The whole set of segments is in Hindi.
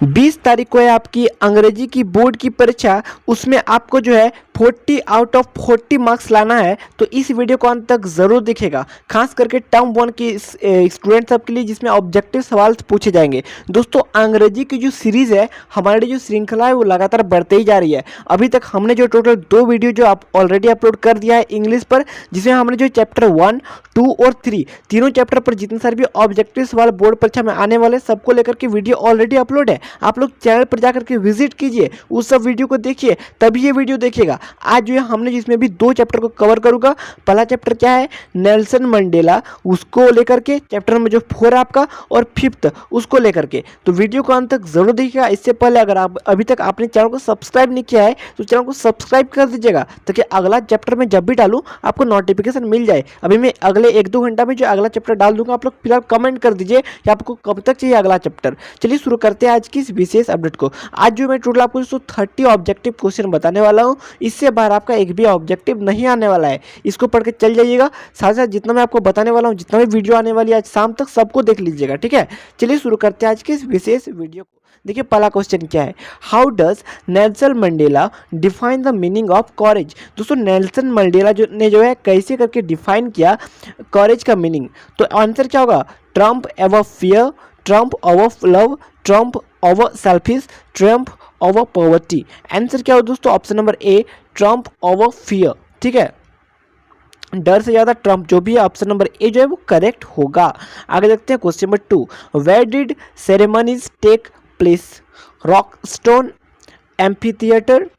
20 तारीख को है आपकी अंग्रेजी की बोर्ड की परीक्षा। उसमें आपको जो है 40 आउट ऑफ 40 मार्क्स लाना है, तो इस वीडियो को अंत तक जरूर दिखेगा, खास करके टर्म 1 की स्टूडेंट सब के लिए, जिसमें ऑब्जेक्टिव सवाल पूछे जाएंगे। दोस्तों अंग्रेजी की जो सीरीज है, हमारी जो श्रृंखला है, वो लगातार बढ़ते ही जा रही है। अभी तक हमने जो टोटल 2 वीडियो जो आप ऑलरेडी अपलोड कर दिया है इंग्लिश पर, जिसमें हमने जो चैप्टर 1, 2 और 3 तीनों चैप्टर पर जितने सारे भी ऑब्जेक्टिव सवाल बोर्ड परीक्षा में आने वाले, सबको लेकर के वीडियो ऑलरेडी अपलोड है। आप लोग चैनल पर जाकर के विजिट कीजिए, उस सब वीडियो को देखिए, तभी ये वीडियो देखिएगा। आज जो है हमने जिसमें भी 2 चैप्टर को कवर करूंगा। पहला चैप्टर क्या है, नेल्सन मंडेला, उसको लेकर के चैप्टर नंबर जो 4 है आपका, और 5th उसको लेकर के। तो वीडियो को अंत तक जरूर देखिएगा। इससे पहले अगर आप अभी तक आपने चैनल को सब्सक्राइब नहीं किया है, तो चैनल को सब्सक्राइब कर दीजिएगा, ताकि अगला चैप्टर में जब भी डालूं आपको नोटिफिकेशन मिल जाए। अभी मैं अगले 1-2 घंटा में जो अगला चैप्टर डाल दूंगा, आप लोग फिलहाल कमेंट कर दीजिए कि आपको कब तक चाहिए अगला चैप्टर। चलिए शुरू करते हैं आज की इस विशेष अपडेट को। आज जो मैं टोटल आपको 30 ऑब्जेक्टिव क्वेश्चन बताने वाला हूं, इससे बाहर आपका एक भी ऑब्जेक्टिव नहीं आने वाला है। इसको पढ़ के चल जाइएगा। साथ साथ जितना मैं आपको बताने वाला हूं, जितना भी वीडियो आने वाली है आज शाम तक, सबको देख लीजिएगा, ठीक है। चलिए शुरू करते हैं आज की इस विशेष वीडियो को। देखिए पहला क्वेश्चन क्या है, how does Nelson Mandela define the meaning of courage. दोस्तों नेल्सन मंडेला जो है कैसे करके डिफाइन किया कॉरेज का मीनिंग। तो आंसर क्या होगा, Trump ever fear, Trump over love, Trump over selfish, Trump over poverty. Answer क्या हो दोस्तों, ऑप्शन नंबर ए, ट्रम्प ओवर फियर, ठीक है। डर से ज़्यादा ट्रम्प जो भी है, ऑप्शन नंबर ए जो है वो करेक्ट होगा। आगे देखते हैं question number 2, where did ceremonies take place, rockstone amphitheatre,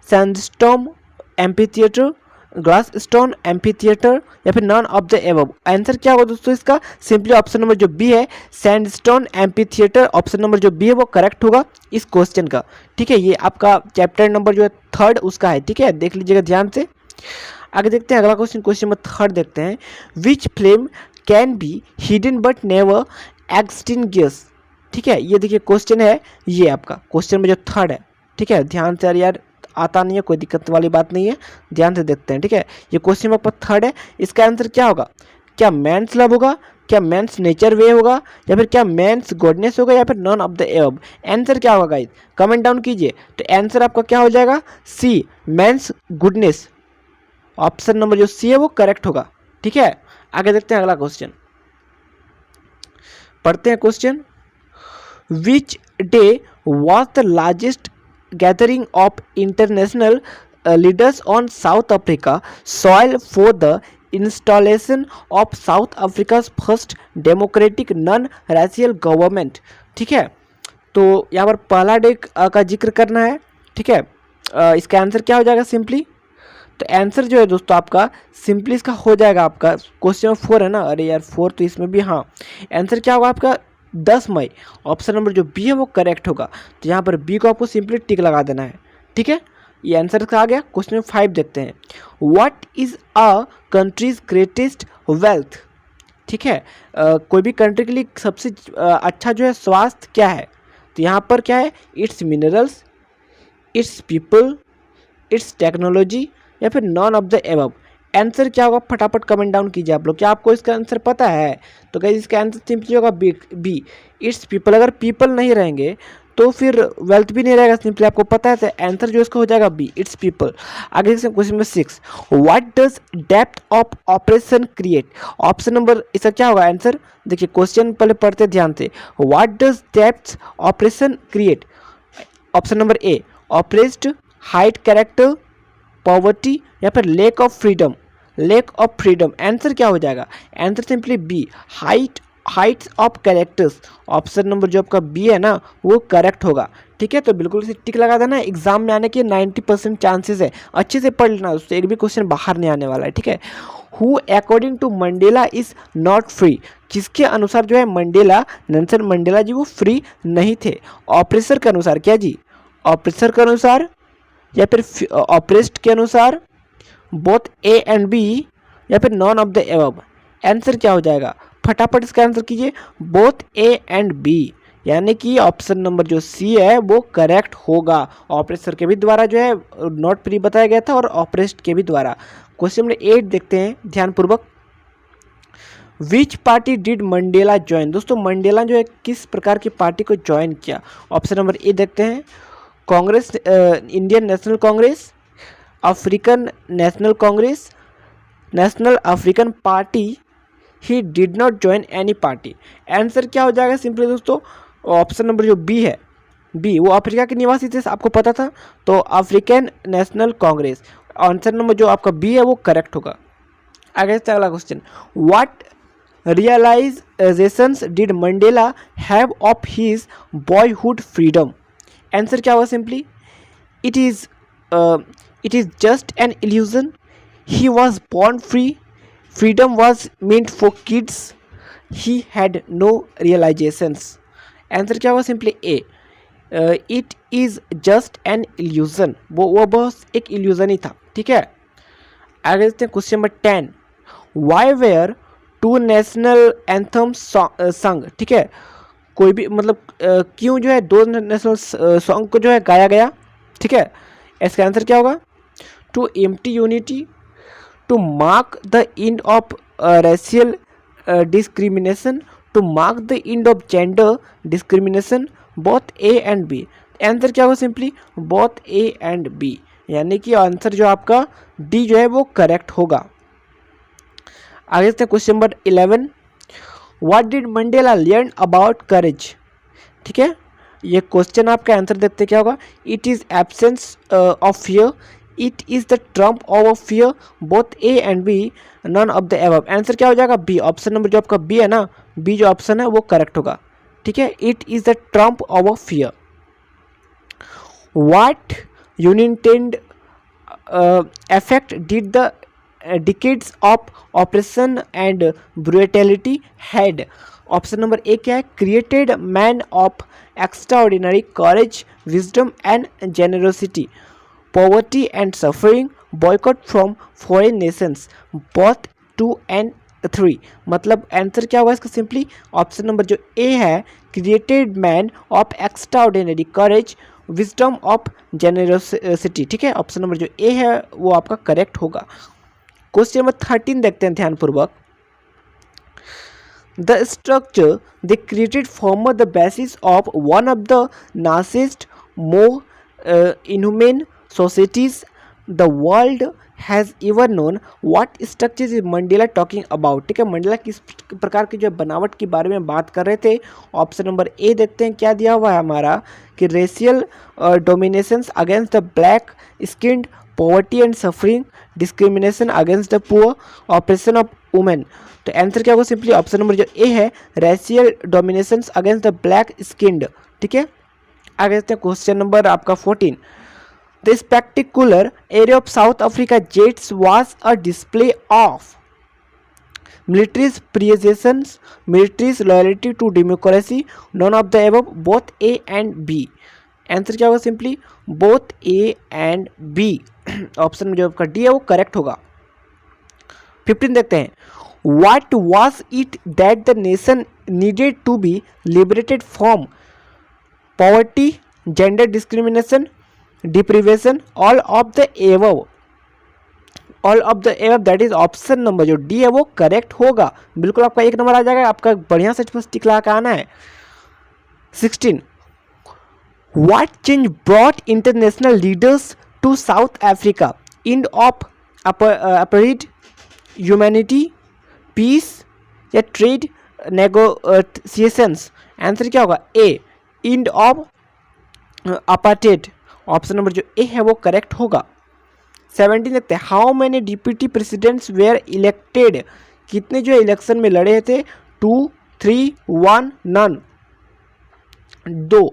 sandstorm amphitheatre, glass stone amphitheatre, या फिर none of the above. Answer क्या होगा दोस्तों इसका, सिंपली ऑप्शन नंबर जो बी है, सैंडस्टोन एम्फीथिएटर, ऑप्शन नंबर जो बी है वो करेक्ट होगा इस क्वेश्चन का, ठीक है। ये आपका चैप्टर नंबर जो है 3rd उसका है, ठीक है, देख लीजिएगा ध्यान से। आगे देखते हैं अगला क्वेश्चन, क्वेश्चन नंबर 3rd देखते हैं, which flame can be hidden but never extinguish. ठीक है, ये देखिए क्वेश्चन है, ये आपका क्वेश्चन नंबर जो 3rd है, ठीक है। ध्यान से यार आता नहीं है, कोई दिक्कत वाली बात नहीं है, ध्यान से देखते हैं, ठीक है। ये क्वेश्चन नंबर 3rd है, इसका आंसर क्या होगा, क्या मैंस लव होगा, क्या मैंस नेचर वे होगा, या फिर क्या मैंस गॉडनेस होगा, या फिर none of the above. Answer क्या होगा गाइस, कमेंट डाउन कीजिए। तो आंसर आपका क्या हो जाएगा, सी, मैंस गुडनेस, ऑप्शन नंबर जो सी है वो करेक्ट होगा, ठीक है। आगे देखते हैं अगला क्वेश्चन, पढ़ते हैं question, which day was the largest gathering of international leaders on south Africa soil for the installation of south Africa first democratic non racial government. ठीक है, तो यहाँ पर पहला डे का जिक्र करना है, ठीक है। इसका आंसर क्या हो जाएगा सिंपली, तो आंसर जो है दोस्तों आपका सिंपली इसका हो जाएगा, आपका क्वेश्चन 4 है ना, अरे यार 4 तो इसमें भी, हाँ आंसर क्या होगा आपका 10 मई, ऑप्शन नंबर जो बी है वो करेक्ट होगा। तो यहाँ पर बी को आपको सिंपली टिक लगा देना है, ठीक है। ये आंसर का आ गया। क्वेश्चन 5 देखते हैं, what is a countries greatest wealth. ठीक है, कोई भी कंट्री के लिए सबसे अच्छा जो है स्वास्थ्य क्या है, तो यहाँ पर क्या है, it's minerals, it's people, it's technology, या फिर non of the above. Answer क्या होगा, फटाफट कमेंट डाउन कीजिए आप लोग, क्या आपको इसका आंसर पता है। तो गाइस इसका आंसर सिंपली होगा बी, इट्स पीपल। अगर पीपल नहीं रहेंगे तो फिर वेल्थ भी नहीं रहेगा, सिंपली आपको पता है। तो आंसर जो इसका हो जाएगा बी, इट्स पीपल। आगे question number 6, what does depth of operation create. Option number इसका क्या होगा आंसर, देखिए क्वेश्चन पहले पढ़ते ध्यान से, what does depth operation create. Option number A, oppressed, height character, poverty, या फिर lack of freedom, lack of freedom. Answer क्या हो जाएगा, answer simply B, heights of characters. Option number जो आपका बी है ना वो करेक्ट होगा, ठीक है। तो बिल्कुल इसे टिक लगा देना, एग्जाम में आने के 90% चांसेस है, अच्छे से पढ़ लेना, उससे एक भी क्वेश्चन बाहर नहीं आने वाला है, ठीक है। Who according to Mandela is not free, किसके अनुसार जो है मंडेला, नेल्सन मंडेला जी वो फ्री नहीं थे। ऑपरेसर के अनुसार, क्या जी, ऑपरेसर के अनुसार, या फिर ऑपरेस्ट के अनुसार, बोथ ए एंड बी, या फिर non of the above. Answer क्या हो जाएगा, फटाफट इसका आंसर कीजिए, बोथ ए एंड बी, यानी कि ऑप्शन नंबर जो सी है वो करेक्ट होगा। ऑपरेसर के भी द्वारा जो है नॉट फ्री बताया गया था, और ऑपरेस्ट के भी द्वारा। क्वेश्चन नंबर 8 देखते हैं ध्यानपूर्वक, विच पार्टी डिड मंडेला ज्वाइन। दोस्तों मंडेला जो है किस प्रकार की पार्टी को ज्वाइन किया। ऑप्शन नंबर ए देखते हैं, Congress, Indian national Congress, African national Congress, national African party, he did not join any party. Answer क्या हो जाएगा सिंपली दोस्तों, ऑप्शन नंबर जो बी है, बी, वो अफ्रीका के निवासी थे, आपको पता था, तो African national Congress. Answer number जो आपका बी है वो करेक्ट होगा। आगे से अगला question, what realizations did Mandela have of his boyhood freedom. Answer क्या होगा simply, it is just an illusion, he was born free, freedom was meant for kids, he had no realizations. Answer क्या होगा simply A, it is just an illusion, वो बस एक इल्यूजन ही था। ठीक है, आगे देखते हैं question number 10, why were two national anthems sung. ठीक है, कोई भी मतलब क्यों जो है दो नेशनल सॉन्ग को जो है गाया गया। ठीक है, इसका आंसर क्या होगा, to empty unity, to mark the end of racial discrimination, to mark the end of gender discrimination, both A and B. Answer क्या होगा simply, both A and B, यानी कि आंसर जो आपका डी जो है वो करेक्ट होगा। आगे देखते हैं question number 11, what did Mandela learn about courage. ठीक है, ये क्वेश्चन आपका आंसर देखते क्या होगा, it is absence of fear, it is the triumph of fear, both A and B, none of the above. Answer क्या हो जाएगा बी, ऑप्शन नंबर जो आपका बी है ना, बी जो ऑप्शन है वो करेक्ट होगा। ठीक है, it is the triumph of fear. What united effect did the decades of oppression and brutality had। Option number ए क्या है, created man of extraordinary courage, wisdom and generosity, poverty and suffering, boycott from foreign Nations, both 2 and 3। मतलब आंसर क्या होगा इसका सिंपली, ऑप्शन नंबर जो ए है, created man of extraordinary courage, wisdom of generosity. ठीक है, ऑप्शन नंबर जो ए है वो आपका करेक्ट होगा। क्वेश्चन नंबर 13 देखते हैं ध्यानपूर्वक, the structure they created form the basis of one of the nastiest more inhuman societies the world has ever known, what structure is Mandela talking about. ठीक है, मंडेला किस प्रकार की जो बनावट के बारे में बात कर रहे थे। ऑप्शन नंबर ए देखते हैं क्या दिया हुआ है हमारा, कि racial dominations against the black skinned, poverty and suffering, discrimination against the poor, operation of women. तो आंसर क्या होगा सिंपली, ऑप्शन नंबर जो ए है, racial dominations against the black skinned. ठीक है, आगे देखते हैं क्वेश्चन नंबर आपका 14, the spectacular area of South Africa Jets was a display of military's presence, military's loyalty to democracy, none of the above, both A and B। Answer क्या होगा simply, both A and B। Option जो आपका डी है वो करेक्ट होगा। 15 देखते हैं, what was it that the nation needed to be liberated from, poverty, gender discrimination, deprivation, all of the above, all of the above, that is option number जो डी है वो करेक्ट होगा। बिल्कुल आपका 1 नंबर आ जाएगा, आपका बढ़िया से टिक लगा के आना है। 16, what change brought international leaders to South Africa, end of apartheid, humanity, peace या ट्रेड नेगोशिएशंस। आंसर क्या होगा, A, end of apartheid. Option number जो ए है वो करेक्ट होगा। 17 देखते हैं, how many deputy presidents were elected, कितने जो इलेक्शन में लड़े थे, 2, 3, 1, नन, 2।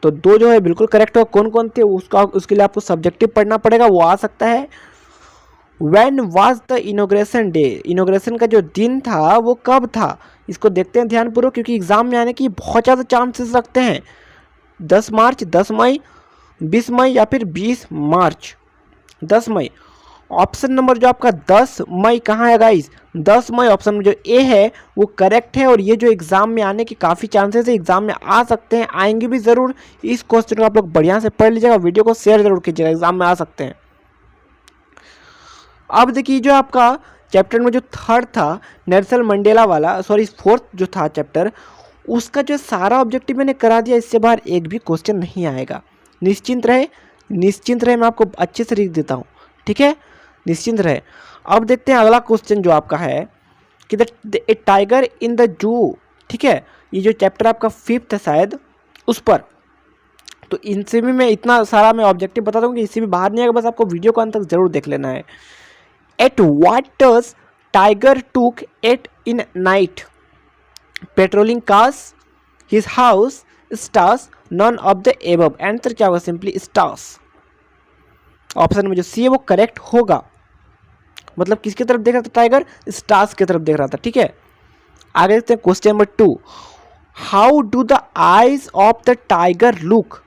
तो 2 जो है बिल्कुल करेक्ट होगा। कौन कौन थे उसके लिए आपको सब्जेक्टिव पढ़ना पड़ेगा, वो आ सकता है। When was the inauguration day, inauguration का जो दिन था वो कब था, इसको देखते हैं ध्यानपूर्वक, क्योंकि एग्जाम में आने की बहुत ज़्यादा चांसेस रखते हैं। 10 मार्च, 10 मई, 20 मई या फिर 20 मार्च। 10 मई, ऑप्शन नंबर जो आपका 10 मई कहाँ है गाइस, 10 मई ऑप्शन जो ए है वो करेक्ट है। और ये जो एग्जाम में आने की काफ़ी चांसेस है, एग्जाम में आ सकते हैं, आएंगे भी ज़रूर। इस क्वेश्चन को आप लोग बढ़िया से पढ़ लीजिएगा, वीडियो को शेयर जरूर कीजिएगा, एग्जाम में आ सकते हैं। अब देखिए जो आपका चैप्टर में जो थर्ड था नेल्सन मंडेला वाला, सॉरी फोर्थ जो था चैप्टर, उसका जो सारा ऑब्जेक्टिव मैंने करा दिया, इससे बाहर एक भी क्वेश्चन नहीं आएगा। निश्चिंत रहे, निश्चिंत रहे, मैं आपको अच्छे से लिख देता हूँ, ठीक है, निश्चिंत रहे। अब देखते हैं अगला क्वेश्चन जो आपका है कि ए टाइगर इन द जू, ठीक है, ये जो चैप्टर आपका फिफ्थ है शायद, उस पर। तो इनसे भी मैं इतना सारा मैं ऑब्जेक्टिव बता दूँगी, इससे भी बाहर नहीं आएगा, बस आपको वीडियो को अंत तक जरूर देख लेना है। At what does tiger look at in night, patrolling cars, his house, stars, none of the above. Answer क्या होगा? Simply stars. ऑप्शन में जो सी है वो करेक्ट होगा। मतलब किसकी तरफ देख रहा था टाइगर? स्टार्स की तरफ देख रहा था, ठीक है। आगे देखते हैं question number 2। How do the eyes of the tiger look?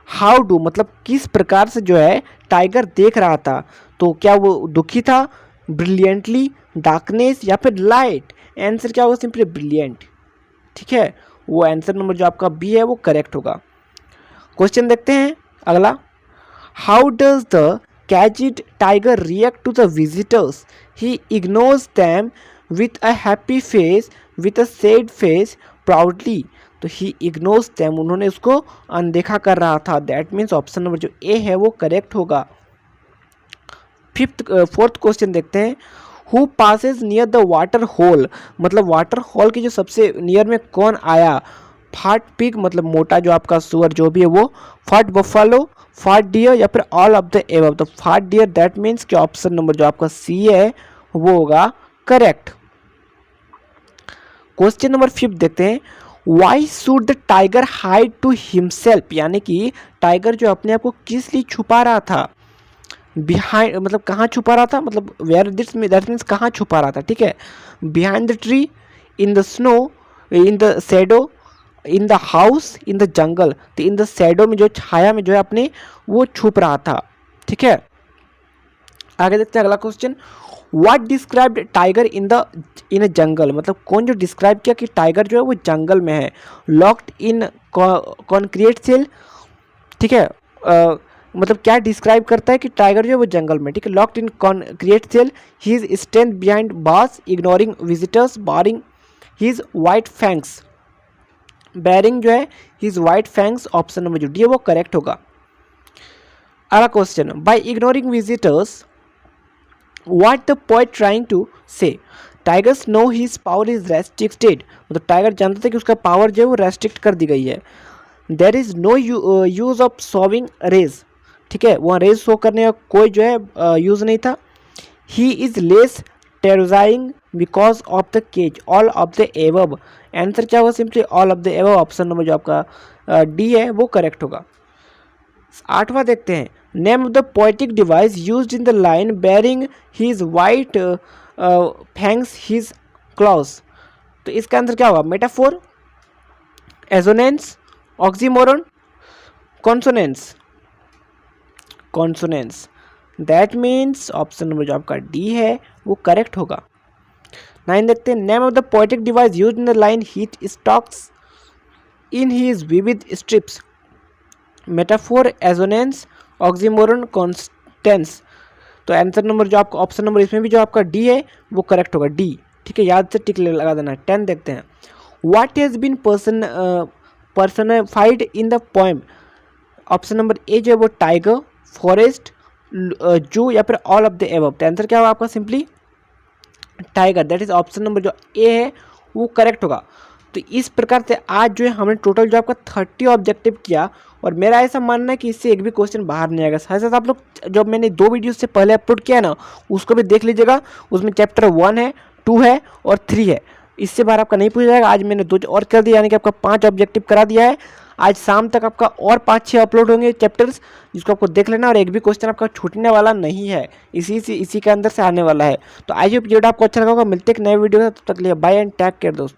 How do मतलब किस प्रकार से जो है टाइगर देख रहा था। तो क्या वो दुखी था, ब्रिलियंटली, डार्कनेस या फिर लाइट? आंसर क्या होगा? सिंपली ब्रिलियंट, ठीक है। वो आंसर नंबर जो आपका बी है वो करेक्ट होगा। क्वेश्चन देखते हैं अगला। How does the caged tiger react to the visitors? He ignores them with a happy face, with a sad face, proudly. तो he ignores them, उन्होंने उसको अनदेखा कर रहा था। दैट मीन्स ऑप्शन नंबर जो ए है वो करेक्ट होगा। फोर्थ क्वेश्चन देखते हैं। Who passes near the water hole? मतलब वाटर होल के जो सबसे नियर में कौन आया? फाट पिग मतलब मोटा जो आपका सुअर जो भी है वो, फाट बफालो, फाट डियर या फिर ऑल ऑफ द एबव। तो फाट डियर दैट मीन्स कि ऑप्शन नंबर जो आपका सी है वो होगा करेक्ट। क्वेश्चन नंबर 5 देखते हैं। Why should the tiger hide to himself? यानी कि टाइगर जो अपने आप को किस लिए छुपा रहा था? बिहाइंड मतलब कहाँ छुपा रहा था, मतलब वेयर दिस दैट मीन्स कहाँ छुपा रहा था, ठीक है। Behind the tree, in the snow, in the shadow, in the house, in the jungle. तो इन द शेडो में जो छाया में जो है अपने वो छुप रहा था, ठीक है। आगे देखते हैं अगला question. What described tiger in a jungle? मतलब कौन जो डिस्क्राइब किया कि टाइगर जो है वो जंगल में है? लॉक्ड इन कॉन्क्रीट सेल, ठीक है। मतलब क्या डिस्क्राइब करता है कि टाइगर जो है वो जंगल में, ठीक है। Locked in concrete cell, he is stand behind bars, ignoring visitors, barring his white fangs. Barring जो है his white fangs, option number जो डी है वो करेक्ट होगा। अगला question. By ignoring visitors what the poet trying to say? Tigers know his power is restricted. मतलब टाइगर जानता था कि उसका पावर जो है वो रेस्ट्रिक्ट कर दी गई है। There is no use of showing rage, ठीक है, वहाँ रेज शो करने का कोई जो है यूज नहीं था। He is less terrorizing because of the cage, all of the above. Answer क्या होगा? Simply all of the above. Option number जो आपका डी है वो करेक्ट होगा। 8वां देखते हैं। Name of the poetic device used in the line baring his white fangs his claws. तो इसका आंसर क्या होगा? Metaphor, assonance, oxymoron, consonance. Consonance that means option number जो आपका डी है वो करेक्ट होगा। 9 देखते हैं। Name of the poetic device used in the line heat stocks in his vivid strips. Metaphor, assonance, oxymoron, Constance. तो आंसर नंबर जो आपका ऑप्शन नंबर इसमें भी जो आपका डी है वो करेक्ट होगा, डी, ठीक है। याद से टिक लगा देना। 10 देखते हैं। What has been personified in the poem? Option number A जो है वो टाइगर, फॉरेस्ट, जू या फिर ऑल ऑफ द एबव। तो आंसर क्या होगा आपका? Simply tiger, that is option number जो ए है वो करेक्ट होगा। तो इस प्रकार से आज जो है हमने टोटल जो आपका 30 ऑब्जेक्टिव किया, और मेरा ऐसा मानना है कि इससे एक भी क्वेश्चन बाहर नहीं आएगा। साथ साथ आप लोग जब मैंने 2 वीडियो से पहले अपलोड किया ना उसको भी देख लीजिएगा। उसमें चैप्टर 1 है, 2 है और 3 है। इससे बाहर आपका नहीं पूछा जाएगा। आज मैंने 2 और कर दिया, यानी कि आपका 5 ऑब्जेक्टिव करा दिया है। आज शाम तक आपका और 5-6 अपलोड होंगे चैप्टर्स, जिसको आपको देख लेना, और एक भी क्वेश्चन आपका छूटने वाला नहीं है, इसी के अंदर से आने वाला है। तो आई होप वीडियो आपको अच्छा लगा होगा। मिलते एक नए वीडियो में, तब तक लिए बाय एंड टेक केयर दोस्तों।